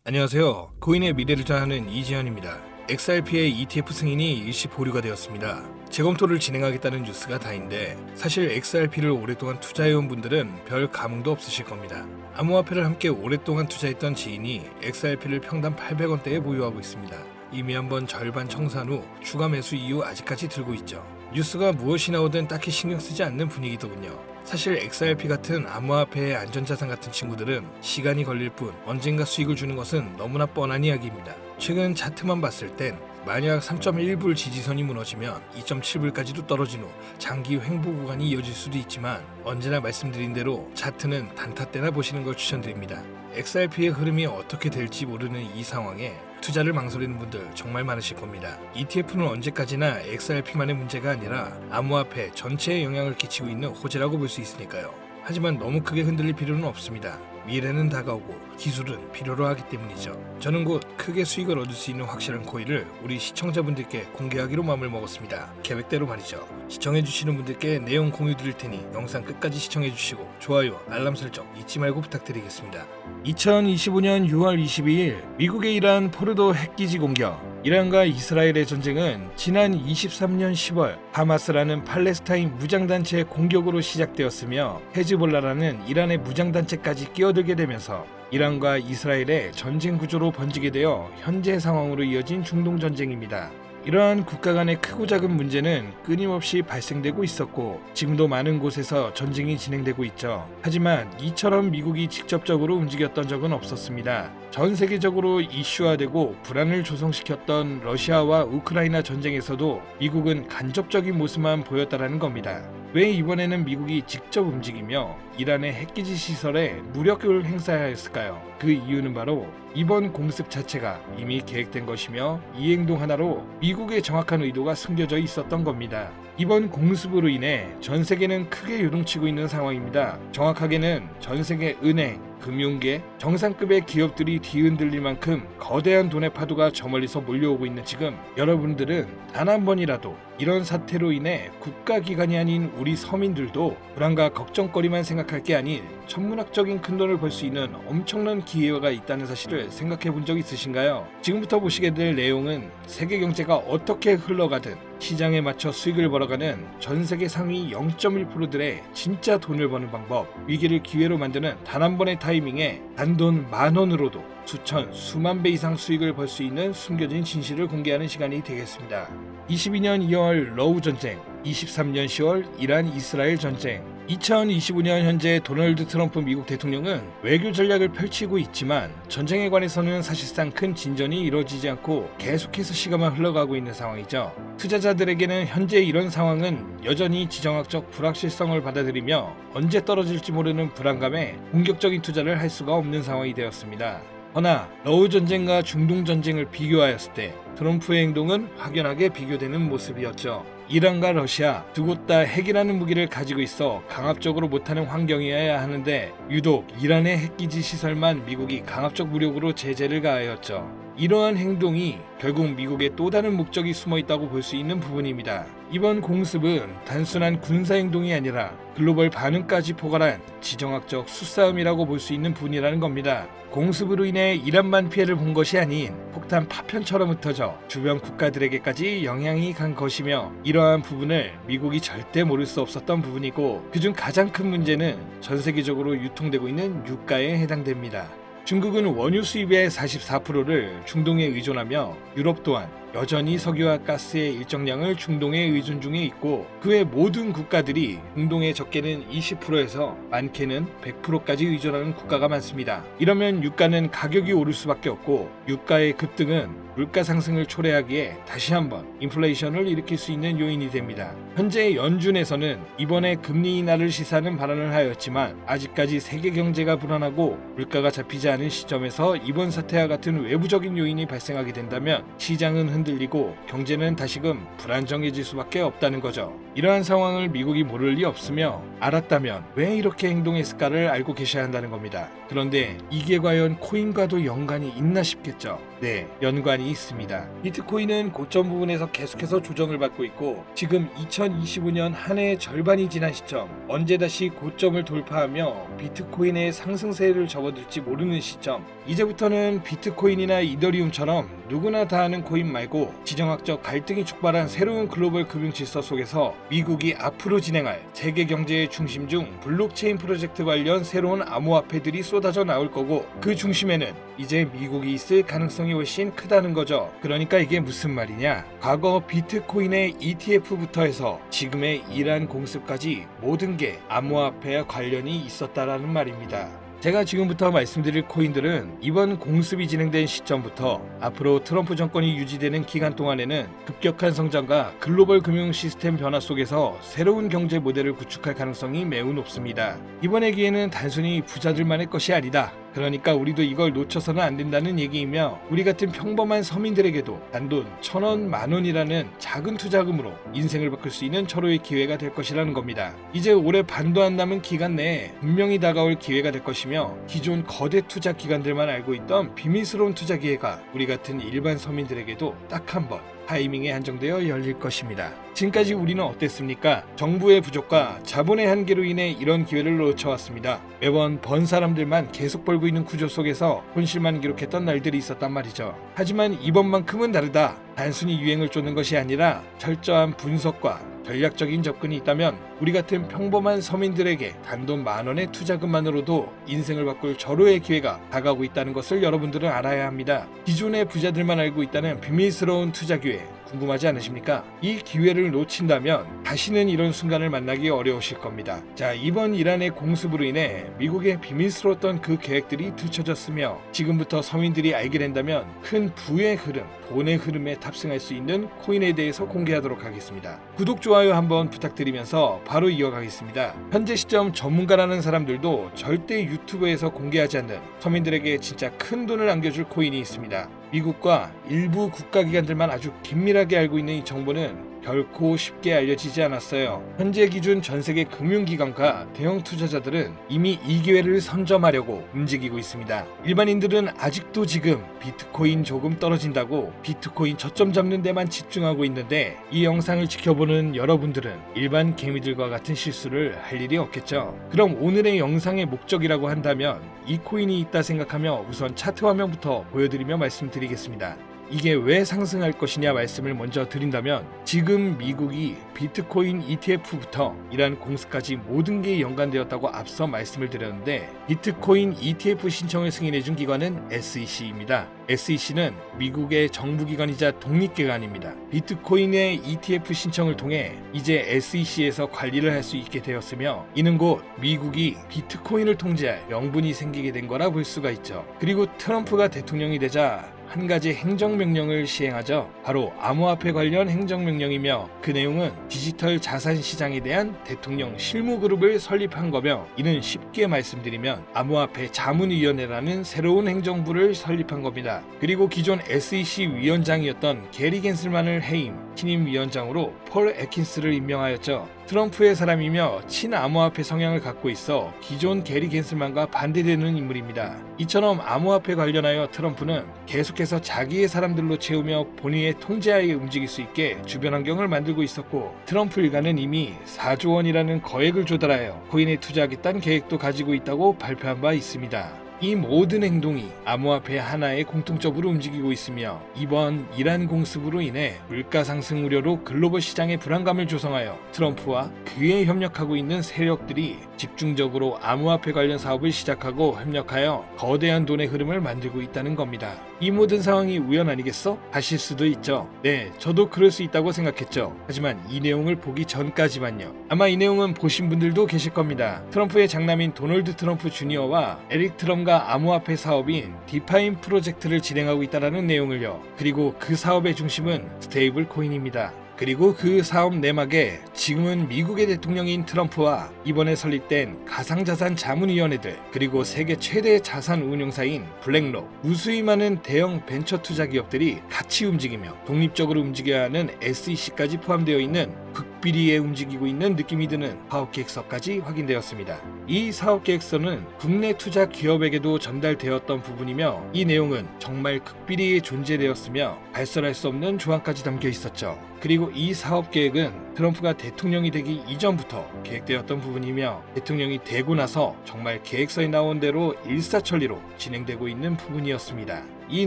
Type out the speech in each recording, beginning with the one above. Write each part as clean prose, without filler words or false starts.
안녕하세요. 코인의 미래를 전하는 이지현입니다. XRP의 ETF 승인이 일시 보류가 되었습니다. 재검토를 진행하겠다는 뉴스가 다인데 사실 XRP를 오랫동안 투자해온 분들은 별 감흥도 없으실 겁니다. 암호화폐를 함께 오랫동안 투자했던 지인이 XRP를 평당 800원대에 보유하고 있습니다. 이미 한번 절반 청산 후 추가 매수 이후 아직까지 들고 있죠. 뉴스가 무엇이 나오든 딱히 신경 쓰지 않는 분위기더군요. 사실 XRP 같은 암호화폐의 안전자산 같은 친구들은 시간이 걸릴 뿐 언젠가 수익을 주는 것은 너무나 뻔한 이야기입니다. 최근 차트만 봤을 땐 만약 3.1불 지지선이 무너지면 2.7불까지도 떨어진 후 장기 횡보 구간이 이어질 수도 있지만 언제나 말씀드린 대로 차트는 단타 때나 보시는 걸 추천드립니다. XRP의 흐름이 어떻게 될지 모르는 이 상황에 투자를 망설이는 분들 정말 많으실 겁니다. ETF는 언제까지나 XRP만의 문제가 아니라 암호화폐 전체에 영향을 끼치고 있는 호재라고 볼 수 있으니까요. 하지만 너무 크게 흔들릴 필요는 없습니다. 미래는 다가오고 기술은 필요로 하기 때문이죠. 저는 곧 크게 수익을 얻을 수 있는 확실한 코인을 우리 시청자분들께 공개하기로 마음을 먹었습니다. 계획대로 말이죠. 시청해주시는 분들께 내용 공유 드릴 테니 영상 끝까지 시청해주시고 좋아요, 알람 설정 잊지 말고 부탁드리겠습니다. 2025년 6월 22일 미국의 이란 포르도 핵기지 공격. 이란과 이스라엘의 전쟁은 지난 23년 10월 하마스라는 팔레스타인 무장단체의 공격으로 시작되었으며 헤즈볼라라는 이란의 무장단체까지 끼어들게 되면서 이란과 이스라엘의 전쟁 구조로 번지게 되어 현재 상황으로 이어진 중동전쟁입니다. 이러한 국가 간의 크고 작은 문제는 끊임없이 발생되고 있었고 지금도 많은 곳에서 전쟁이 진행되고 있죠. 하지만 이처럼 미국이 직접적으로 움직였던 적은 없었습니다. 전 세계적으로 이슈화되고 불안을 조성시켰던 러시아와 우크라이나 전쟁에서도 미국은 간접적인 모습만 보였다라는 겁니다. 왜 이번에는 미국이 직접 움직이며 이란의 핵기지 시설에 무력을 행사하였을까요? 그 이유는 바로 이번 공습 자체가 이미 계획된 것이며 이 행동 하나로 미국의 정확한 의도가 숨겨져 있었던 겁니다. 이번 공습으로 인해 전 세계는 크게 요동치고 있는 상황입니다. 정확하게는 전 세계 은행, 금융계, 정상급의 기업들이 뒤흔들릴 만큼 거대한 돈의 파도가 저 멀리서 몰려오고 있는 지금 여러분들은 단 한 번이라도 이런 사태로 인해 국가기관이 아닌 우리 서민들도 불안과 걱정거리만 생각할 게 아닌 천문학적인 큰돈을 벌 수 있는 엄청난 기회가 있다는 사실을 생각해 본 적 있으신가요? 지금부터 보시게 될 내용은 세계 경제가 어떻게 흘러가든 시장에 맞춰 수익을 벌어가는 전 세계 상위 0.1%들의 진짜 돈을 버는 방법, 위기를 기회로 만드는 단 한 번의 타이밍에 단돈 10,000원으로도 수천, 수만 배 이상 수익을 벌 수 있는 숨겨진 진실을 공개하는 시간이 되겠습니다. 22년 2월 러우 전쟁, 23년 10월 이란 이스라엘 전쟁, 2025년 현재 도널드 트럼프 미국 대통령은 외교 전략을 펼치고 있지만 전쟁에 관해서는 사실상 큰 진전이 이루어지지 않고 계속해서 시간만 흘러가고 있는 상황이죠. 투자자들에게는 현재 이런 상황은 여전히 지정학적 불확실성을 받아들이며 언제 떨어질지 모르는 불안감에 공격적인 투자를 할 수가 없는 상황이 되었습니다. 허나 러우 전쟁과 중동 전쟁을 비교하였을 때 트럼프의 행동은 확연하게 비교되는 모습이었죠. 이란과 러시아 두 곳 다 핵이라는 무기를 가지고 있어 강압적으로 못하는 환경이어야 하는데 유독 이란의 핵기지 시설만 미국이 강압적 무력으로 제재를 가하였죠. 이러한 행동이 결국 미국의 또 다른 목적이 숨어 있다고 볼 수 있는 부분입니다. 이번 공습은 단순한 군사행동이 아니라 글로벌 반응까지 포괄한 지정학적 수싸움이라고 볼 수 있는 부분이라는 겁니다. 공습으로 인해 이란만 피해를 본 것이 아닌 폭탄 파편처럼 흩어져 주변 국가들에게까지 영향이 간 것이며 이러한 부분을 미국이 절대 모를 수 없었던 부분이고 그중 가장 큰 문제는 전 세계적으로 유통되고 있는 유가에 해당됩니다. 중국은 원유 수입의 44%를 중동에 의존하며 유럽 또한 여전히 석유와 가스의 일정량을 중동에 의존 중에 있고 그 외 모든 국가들이 중동의 적게는 20%에서 많게는 100%까지 의존하는 국가가 많습니다. 이러면 유가는 가격이 오를 수밖에 없고 유가의 급등은 물가 상승을 초래하기에 다시 한번 인플레이션을 일으킬 수 있는 요인이 됩니다. 현재 연준에서는 이번에 금리 인하를 시사하는 발언을 하였지만 아직까지 세계 경제가 불안하고 물가가 잡히지 않은 시점에서 이번 사태와 같은 외부적인 요인이 발생하게 된다면 시장은 흔들리고 경제는 다시금 불안정해질 수밖에 없다는 거죠. 이러한 상황을 미국이 모를 리 없으며 알았다면 왜 이렇게 행동했을까를 알고 계셔야 한다는 겁니다. 그런데 이게 과연 코인과도 연관이 있나 싶겠죠. 네, 연관이 있습니다. 비트코인은 고점 부분에서 계속해서 조정을 받고 있고 지금 2025년 한 해의 절반이 지난 시점, 언제 다시 고점을 돌파하며 비트코인의 상승세를 접어들지 모르는 시점, 이제부터는 비트코인이나 이더리움처럼 누구나 다 아는 코인 말고 지정학적 갈등이 촉발한 새로운 글로벌 금융 질서 속에서 미국이 앞으로 진행할 세계 경제의 중심 중 블록체인 프로젝트 관련 새로운 암호화폐들이 쏟아져 나올 거고 그 중심에는 이제 미국이 있을 가능성이 훨씬 크다는 거죠. 그러니까 이게 무슨 말이냐? 과거 비트코인의 ETF부터 해서 지금의 이란 공습까지 모든 게 암호화폐와 관련이 있었다라는 말입니다. 제가 지금부터 말씀드릴 코인들은 이번 공습이 진행된 시점부터 앞으로 트럼프 정권이 유지되는 기간 동안에는 급격한 성장과 글로벌 금융 시스템 변화 속에서 새로운 경제 모델을 구축할 가능성이 매우 높습니다. 이번의 기회는 단순히 부자들만의 것이 아니다. 그러니까 우리도 이걸 놓쳐서는 안 된다는 얘기이며 우리 같은 평범한 서민들에게도 단돈 1,000원, 10,000원이라는 작은 투자금으로 인생을 바꿀 수 있는 절호의 기회가 될 것이라는 겁니다. 이제 올해 반도 안 남은 기간 내에 분명히 다가올 기회가 될 것이며 기존 거대 투자 기관들만 알고 있던 비밀스러운 투자 기회가 우리 같은 일반 서민들에게도 딱 한 번 타이밍에 한정되어 열릴 것입니다. 지금까지 우리는 어땠습니까? 정부의 부족과 자본의 한계로 인해 이런 기회를 놓쳐왔습니다. 매번 번 사람들만 계속 벌고 있는 구조 속에서 손실만 기록했던 날들이 있었단 말이죠. 하지만 이번만큼은 다르다. 단순히 유행을 쫓는 것이 아니라 철저한 분석과 전략적인 접근이 있다면 우리 같은 평범한 서민들에게 단돈 10,000원의 투자금만으로도 인생을 바꿀 절호의 기회가 다가오고 있다는 것을 여러분들은 알아야 합니다. 기존의 부자들만 알고 있다는 비밀스러운 투자 기회 궁금하지 않으십니까? 이 기회를 놓친다면 다시는 이런 순간을 만나기 어려우실 겁니다. 자, 이번 이란의 공습으로 인해 미국의 비밀스러웠던 그 계획들이 들춰졌으며 지금부터 서민들이 알게 된다면 큰 부의 흐름, 돈의 흐름에 탑승할 수 있는 코인에 대해서 공개하도록 하겠습니다. 구독, 좋아요 한번 부탁드리면서 바로 이어가겠습니다. 현재 시점 전문가라는 사람들도 절대 유튜브에서 공개하지 않는 서민들에게 진짜 큰 돈을 안겨줄 코인이 있습니다. 미국과 일부 국가기관들만 아주 긴밀하게 알고 있는 이 정보는 결코 쉽게 알려지지 않았어요. 현재 기준 전세계 금융기관과 대형 투자자들은 이미 이 기회를 선점하려고 움직이고 있습니다. 일반인들은 아직도 지금 비트코인 조금 떨어진다고 비트코인 저점 잡는 데만 집중하고 있는데 이 영상을 지켜보는 여러분들은 일반 개미들과 같은 실수를 할 일이 없겠죠. 그럼 오늘의 영상의 목적이라고 한다면 이 코인이 있다 생각하며 우선 차트 화면부터 보여드리며 말씀드리겠습니다. 이게 왜 상승할 것이냐 말씀을 먼저 드린다면 지금 미국이 비트코인 ETF부터 이란 공습까지 모든 게 연관되었다고 앞서 말씀을 드렸는데 비트코인 ETF 신청을 승인해준 기관은 SEC입니다. SEC는 미국의 정부기관이자 독립기관입니다. 비트코인의 ETF 신청을 통해 이제 SEC에서 관리를 할 수 있게 되었으며 이는 곧 미국이 비트코인을 통제할 명분이 생기게 된 거라 볼 수가 있죠. 그리고 트럼프가 대통령이 되자 한 가지 행정명령을 시행하죠. 바로 암호화폐 관련 행정명령이며 그 내용은 디지털 자산 시장에 대한 대통령 실무그룹을 설립한 거며 이는 쉽게 말씀드리면 암호화폐 자문위원회라는 새로운 행정부를 설립한 겁니다. 그리고 기존 SEC 위원장이었던 게리 겐슬만을 해임 신임 위원장으로 폴 애킨스를 임명하였죠. 트럼프의 사람이며 친암호화폐 성향을 갖고 있어 기존 게리 겐슬만과 반대되는 인물입니다. 이처럼 암호화폐 관련하여 트럼프는 계속해서 자기의 사람들로 채우며 본인의 통제하에 움직일 수 있게 주변 환경을 만들고 있었고 트럼프 일가는 이미 4조 원이라는 거액을 조달하여 코인에 투자하겠다는 계획도 가지고 있다고 발표한 바 있습니다. 이 모든 행동이 암호화폐 하나의 공통적으로 움직이고 있으며 이번 이란 공습으로 인해 물가 상승 우려로 글로벌 시장의 불안감을 조성하여 트럼프와 그에 협력하고 있는 세력들이 집중적으로 암호화폐 관련 사업을 시작하고 협력하여 거대한 돈의 흐름을 만들고 있다는 겁니다. 이 모든 상황이 우연 아니겠어? 하실 수도 있죠. 네, 저도 그럴 수 있다고 생각했죠. 하지만 이 내용을 보기 전까지만요. 아마 이 내용은 보신 분들도 계실 겁니다. 트럼프의 장남인 도널드 트럼프 주니어와 에릭 트럼과 암호화폐 사업인 디파인 프로젝트를 진행하고 있다는 내용을요. 그리고 그 사업의 중심은 스테이블 코인입니다. 그리고 그 사업 내막에 지금은 미국의 대통령인 트럼프와 이번에 설립된 가상자산 자문위원회들 그리고 세계 최대의 자산 운용사인 블랙록 무수히 많은 대형 벤처 투자 기업들이 같이 움직이며 독립적으로 움직여야 하는 SEC까지 포함되어 있는 극비리에 움직이고 있는 느낌이 드는 사업계획서까지 확인되었습니다. 이 사업계획서는 국내 투자 기업에게도 전달되었던 부분이며 이 내용은 정말 극비리에 존재되었으며 발설할 수 없는 조항까지 담겨 있었죠. 그리고 이 사업계획은 트럼프가 대통령이 되기 이전부터 계획되었던 부분이며 대통령이 되고 나서 정말 계획서에 나온 대로 일사천리로 진행되고 있는 부분이었습니다. 이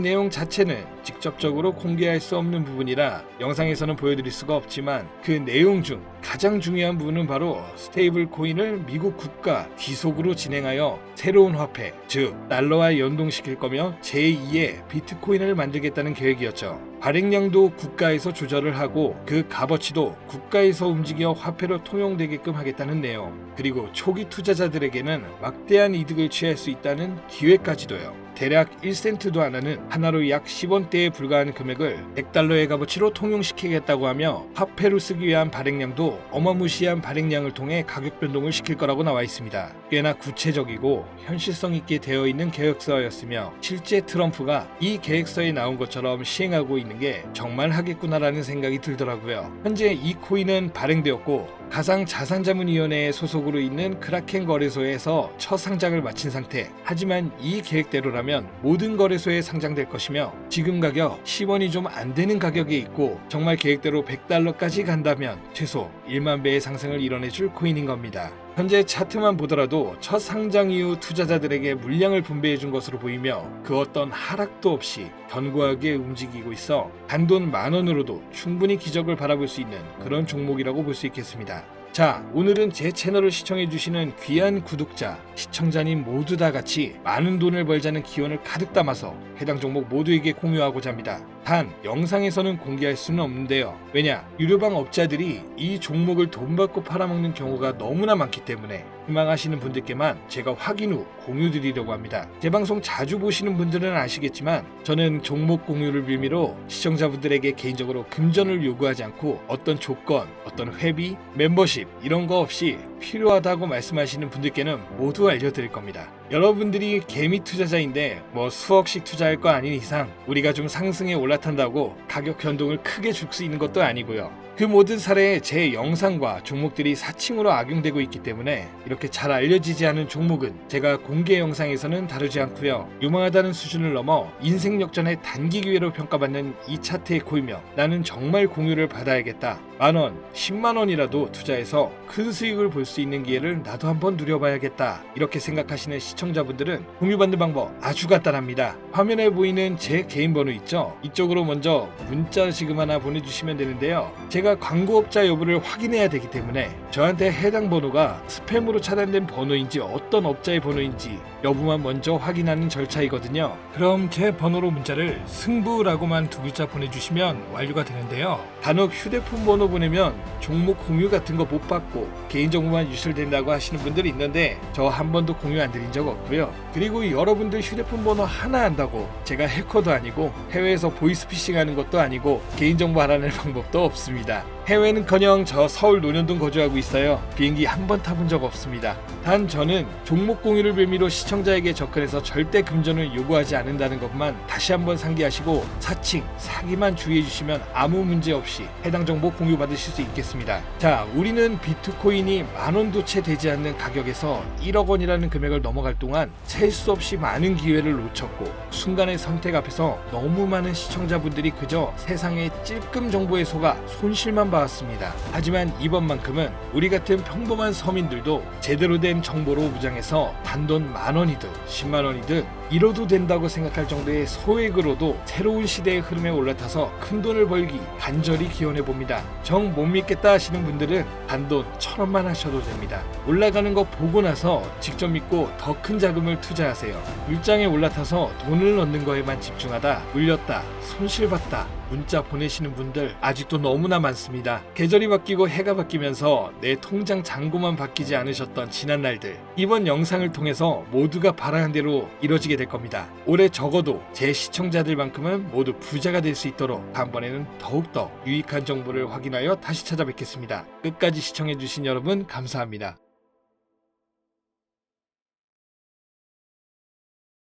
내용 자체는 직접적으로 공개할 수 없는 부분이라 영상에서는 보여드릴 수가 없지만 그 내용 중 가장 중요한 부분은 바로 스테이블 코인을 미국 국가 귀속으로 진행하여 새로운 화폐, 즉 달러와 연동시킬 거며 제2의 비트코인을 만들겠다는 계획이었죠. 발행량도 국가에서 조절을 하고 그 값어치도 국가에서 움직여 화폐로 통용되게끔 하겠다는 내용, 그리고 초기 투자자들에게는 막대한 이득을 취할 수 있다는 기회까지도요. 대략 1센트도 안 하는 하나로 약 10원대에 불과한 금액을 100달러의 값어치로 통용시키겠다고 하며 화폐로 쓰기 위한 발행량도 어마무시한 발행량을 통해 가격 변동을 시킬 거라고 나와 있습니다. 꽤나 구체적이고 현실성 있게 되어 있는 계획서였으며 실제 트럼프가 이 계획서에 나온 것처럼 시행하고 있는 게 정말 하겠구나라는 생각이 들더라고요. 현재 이 코인은 발행되었고 가상자산자문위원회에 소속으로 있는 크라켄 거래소에서 첫 상장을 마친 상태. 하지만 이 계획대로라면 모든 거래소에 상장될 것이며 지금 가격 10원이 좀 안 되는 가격에 있고 정말 계획대로 100달러까지 간다면 최소 1만 배의 상승을 이뤄내줄 코인인 겁니다. 현재 차트만 보더라도 첫 상장 이후 투자자들에게 물량을 분배해 준 것으로 보이며 그 어떤 하락도 없이 견고하게 움직이고 있어 단돈 10,000원으로도 충분히 기적을 바라볼 수 있는 그런 종목이라고 볼 수 있겠습니다. 자, 오늘은 제 채널을 시청해주시는 귀한 구독자, 시청자님 모두 다 같이 많은 돈을 벌자는 기원을 가득 담아서 해당 종목 모두에게 공유하고자 합니다. 단, 영상에서는 공개할 수는 없는데요. 왜냐? 유료방 업자들이 이 종목을 돈 받고 팔아먹는 경우가 너무나 많기 때문에 희망하시는 분들께만 제가 확인 후 공유드리려고 합니다. 제 방송 자주 보시는 분들은 아시겠지만 저는 종목 공유를 빌미로 시청자분들에게 개인적으로 금전을 요구하지 않고 어떤 조건, 어떤 회비, 멤버십 이런 거 없이 필요하다고 말씀하시는 분들께는 모두 알려드릴 겁니다. 여러분들이 개미 투자자인데 뭐 수억씩 투자할 거 아닌 이상 우리가 좀 상승에 올라탄다고 가격 변동을 크게 줄 수 있는 것도 아니고요. 그 모든 사례에 제 영상과 종목들이 사칭으로 악용되고 있기 때문에 이렇게 잘 알려지지 않은 종목은 제가 공개 영상에서는 다루지 않고요. 유망하다는 수준을 넘어 인생 역전의 단기 기회로 평가받는 이 차트의 코이며 나는 정말 공유를 받아야겠다. 10,000원, 100,000원이라도 투자해서 큰 수익을 볼 수 있는 기회를 나도 한번 누려봐야겠다. 이렇게 생각하시는 시청자분들은 공유받는 방법 아주 간단합니다. 화면에 보이는 제 개인 번호 있죠? 이쪽으로 먼저 문자 지금 하나 보내주시면 되는데요. 제가 광고업자 여부를 확인해야 되기 때문에 저한테 해당 번호가 스팸으로 차단된 번호인지 어떤 업자의 번호인지 여부만 먼저 확인하는 절차이거든요. 그럼 제 번호로 문자를 승부라고만 2글자 보내주시면 완료가 되는데요. 단독 휴대폰 번호 보내면 종목 공유 같은 거 못 받고 개인정보만 유출된다고 하시는 분들이 있는데 저 한 번도 공유 안 드린 적 없고요. 그리고 여러분들 휴대폰 번호 하나 안다고 제가 해커도 아니고 해외에서 보이스피싱 하는 것도 아니고 개인정보 알아낼 방법도 없습니다. 해외는커녕 저 서울 논현동 거주하고 있어요. 비행기 한 번 타본 적 없습니다. 단 저는 종목 공유를 빌미로 시청자에게 접근해서 절대 금전을 요구하지 않는다는 것만 다시 한번 상기하시고 사칭, 사기만 주의해 주시면 아무 문제 없이 해당 정보 공유받으실 수 있겠습니다. 자, 우리는 비트코인이 10,000원도 채 되지 않는 가격에서 1억 원이라는 금액을 넘어갈 동안 셀 수 없이 많은 기회를 놓쳤고 순간의 선택 앞에서 너무 많은 시청자분들이 그저 세상의 찔끔 정보에 속아 손실만 봤습니다. 하지만 이번만큼은 우리 같은 평범한 서민들도 제대로 된 정보로 무장해서 단돈 10,000원이든 100,000원이든 잃어도 된다고 생각할 정도의 소액으로도 새로운 시대의 흐름에 올라타서 큰돈을 벌기 간절히 기원해봅니다. 정 못 믿겠다 하시는 분들은 단돈 1,000원만 하셔도 됩니다. 올라가는 거 보고 나서 직접 믿고 더 큰 자금을 투자하세요. 물장에 올라타서 돈을 넣는 거에만 집중하다 물렸다, 손실봤다 문자 보내시는 분들 아직도 너무나 많습니다. 계절이 바뀌고 해가 바뀌면서 내 통장 잔고만 바뀌지 않으셨던 지난 날들, 이번 영상을 통해서 모두가 바라는 대로 이뤄지게 될 겁니다. 올해 적어도 제 시청자들만큼은 모두 부자가 될 수 있도록 다음번에는 더욱더 유익한 정보를 확인하여 다시 찾아뵙겠습니다. 끝까지 시청해주신 여러분 감사합니다.